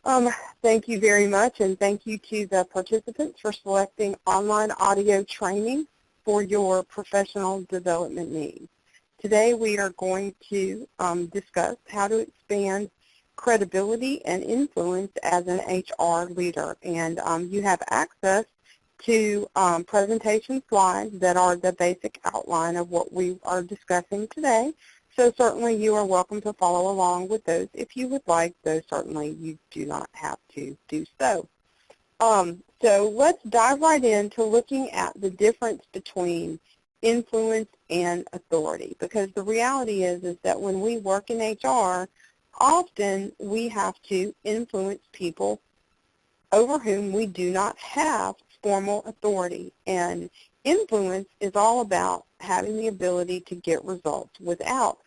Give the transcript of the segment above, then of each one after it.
Um, Thank you very much, and thank you to the participants for selecting online audio training for your professional development needs. Today we are going to discuss how to expand credibility and influence as an HR leader. And you have access to presentation slides that are the basic outline of what we are discussing today. So certainly you are welcome to follow along with those if you would like, though certainly you do not have to do so. So let's dive right into looking at the difference between influence and authority, because the reality is that when we work in HR, often we have to influence people over whom we do not have formal authority. And influence is all about having the ability to get results without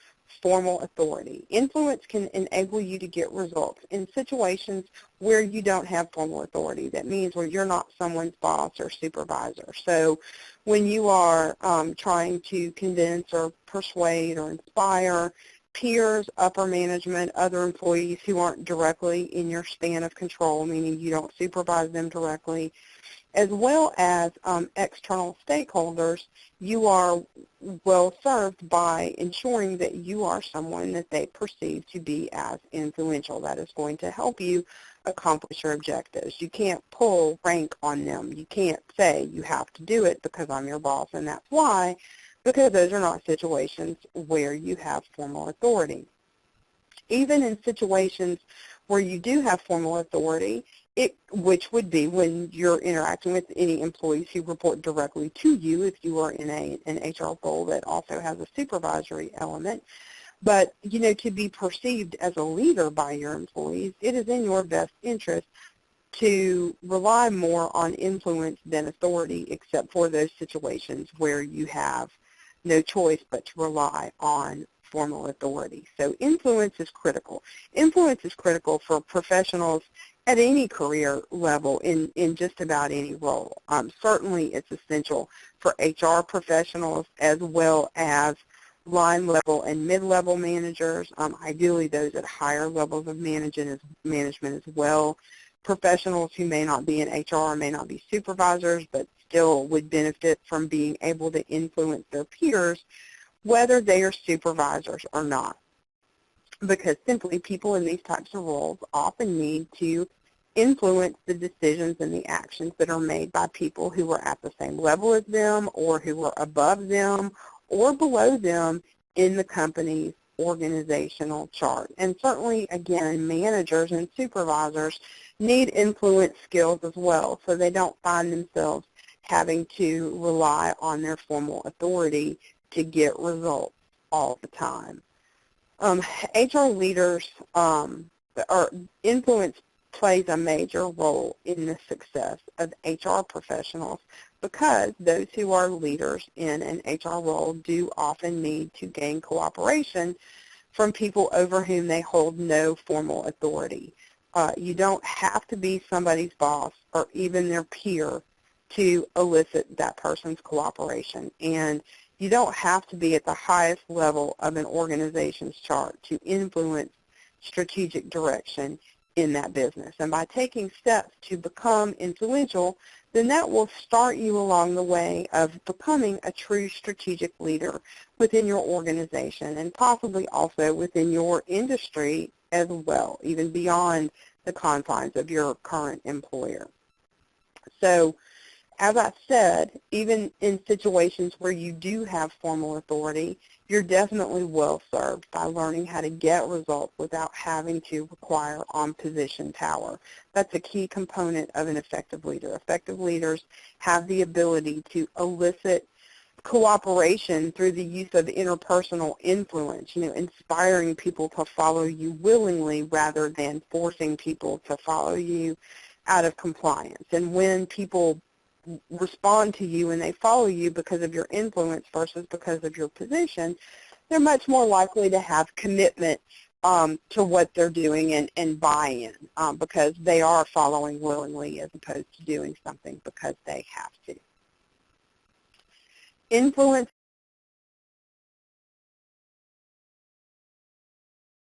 formal authority. Influence can enable you to get results in situations where you don't have formal authority. That means where you're not someone's boss or supervisor. So when you are trying to convince or persuade or inspire peers, upper management, other employees who aren't directly in your span of control, meaning you don't supervise them directly, as well as external stakeholders, you are well served by ensuring that you are someone that they perceive to be as influential. That is going to help you accomplish your objectives. You can't pull rank on them. You can't say you have to do it because I'm your boss and that's why, because those are not situations where you have formal authority. Even in situations where you do have formal authority, which would be when you're interacting with any employees who report directly to you if you are in an HR role that also has a supervisory element. But, you know, to be perceived as a leader by your employees, it is in your best interest to rely more on influence than authority, except for those situations where you have no choice but to rely on formal authority. So influence is critical. Influence is critical for professionals at any career level in just about any role. Certainly it's essential for HR professionals as well as line level and mid-level managers, ideally those at higher levels of management as well. Professionals who may not be in HR, may not be supervisors, but still would benefit from being able to influence their peers, whether they are supervisors or not. Because simply people in these types of roles often need to influence the decisions and the actions that are made by people who are at the same level as them or who are above them or below them in the company's organizational chart. And certainly, again, managers and supervisors need influence skills as well, so they don't find themselves having to rely on their formal authority to get results all the time. HR leaders or influence plays a major role in the success of HR professionals because those who are leaders in an HR role do often need to gain cooperation from people over whom they hold no formal authority. You don't have to be somebody's boss or even their peer to elicit that person's cooperation. And you don't have to be at the highest level of an organization's chart to influence strategic direction in that business. And by taking steps to become influential, then that will start you along the way of becoming a true strategic leader within your organization and possibly also within your industry as well, even beyond the confines of your current employer. So, as I said, even in situations where you do have formal authority, you're definitely well served by learning how to get results without having to require on-position power. That's a key component of an effective leader. Effective leaders have the ability to elicit cooperation through the use of interpersonal influence, inspiring people to follow you willingly rather than forcing people to follow you out of compliance. And when people respond to you and they follow you because of your influence versus because of your position, they're much more likely to have commitment to what they're doing and buy-in because they are following willingly as opposed to doing something because they have to. Influence